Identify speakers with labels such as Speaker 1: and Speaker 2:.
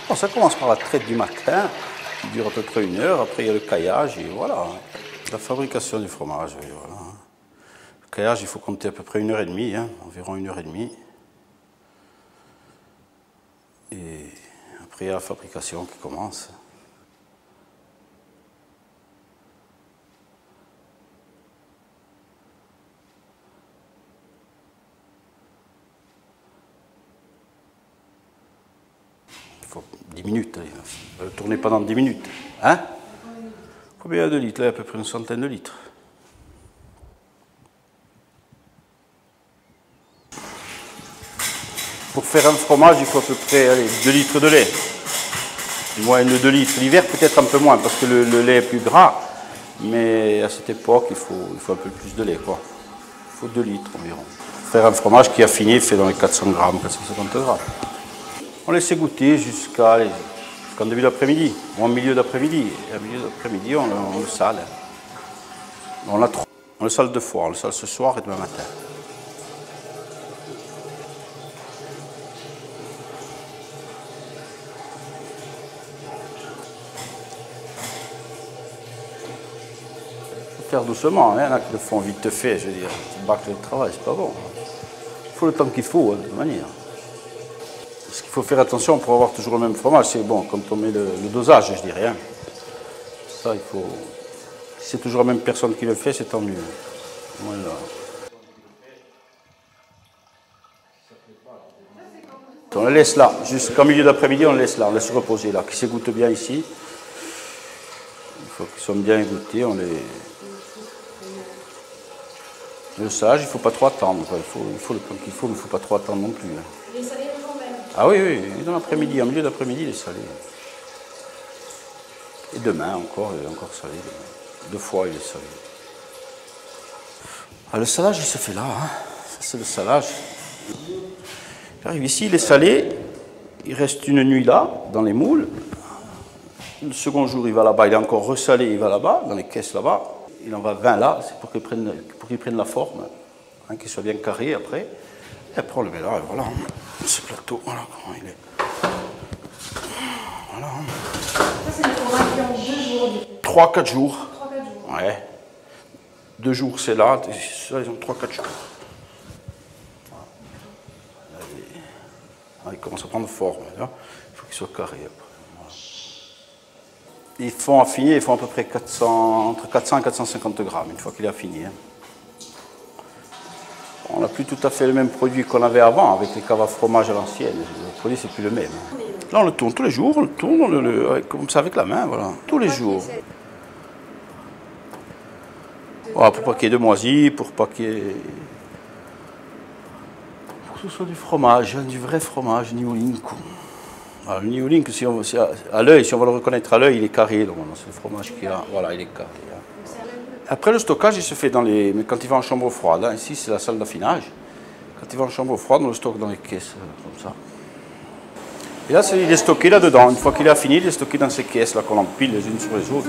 Speaker 1: Bon, ça commence par la traite du matin, qui dure à peu près 1 heure. Après, il y a le caillage et voilà. La fabrication du fromage, oui, voilà. Le caillage, il faut compter à peu près 1h30, hein, environ 1h30. Et après, il y a la fabrication qui commence. Il faut 10 minutes. Il va tourner pendant 10 minutes. Hein? Combien de litres? Là, à peu près une centaine de litres. Pour faire un fromage, il faut à peu près 2 litres de lait. Moins de 2 litres. L'hiver, peut-être un peu moins, parce que le lait est plus gras. Mais à cette époque, il faut un peu plus de lait, quoi. Il faut 2 litres environ. Faire un fromage qui est affiné, fait dans les 400 grammes, 450 grammes. On laisse goûter jusqu'en début d'après-midi, ou en milieu d'après-midi. Et à milieu d'après-midi, on le sale. On le sale 2 fois, on le sale ce soir et demain matin. Faire doucement, hein. Il y en a qui le font vite fait, je veux dire. Tu bâcles le travail, c'est pas bon. Il faut le temps qu'il faut, de toute manière. Ce qu'il faut faire attention pour avoir toujours le même fromage, c'est bon, quand on met le dosage, je dirais. Hein. Ça, il faut. Si c'est toujours la même personne qui le fait, c'est tant mieux. Voilà. On le laisse là, jusqu'au milieu d'après-midi, on le laisse là, on laisse reposer là, qui s'égoutte bien ici. Il faut qu'ils soient bien égouttés, on les. Le sage, il ne faut pas trop attendre. Il faut le temps qu'il faut, mais il ne faut pas trop attendre non plus.
Speaker 2: Les salés le jour même?
Speaker 1: Ah oui, oui, dans l'après-midi, en milieu d'après-midi, les salés. Et demain encore, il est encore salé. 2 fois, il est salé. Ah, le salage, il se fait là. Hein. Ça, c'est le salage. J'arrive ici, il est salé. Il reste une nuit là, dans les moules. Le second jour, il va là-bas. Il est encore ressalé, il va là-bas, dans les caisses là-bas. Il en va 20 là, c'est pour qu'il prenne la forme, hein, qu'il soit bien carré après. Et après on le met là, et voilà, ce plateau, voilà comment il est. Voilà.
Speaker 2: Ça c'est des fromages qui ont 2 jours.
Speaker 1: 3-4 jours.
Speaker 2: 3-4 jours.
Speaker 1: Ouais. 2 jours c'est là, ça ils ont 3-4 jours. Voilà. Il commence à prendre forme, là. Il faut qu'il soit carré après. Ils font affiner, ils font à peu près entre 400 et 450 grammes une fois qu'il est affiné. Hein. On n'a plus tout à fait le même produit qu'on avait avant avec les caves à fromage à l'ancienne. Le produit, c'est plus le même. Là, on le tourne tous les jours, on le tourne comme ça avec la main, voilà, tous les jours. Voilà, pour pas qu'il y ait de moisis, pour pas qu'il y ait. Pour que ce soit du fromage, hein, du vrai fromage, New Link. Alors, le New Link, à l'œil, si on va le reconnaître à l'œil, il est carré. Donc, c'est le fromage qu'il a. Voilà, il est carré. Hein. Après, le stockage, il se fait mais quand il va en chambre froide. Hein, ici, c'est la salle d'affinage. Quand il va en chambre froide, on le stocke dans les caisses, comme ça. Et là, il est stocké là-dedans. Une fois qu'il est affiné, il est stocké dans ces caisses là qu'on empile les unes sur les autres.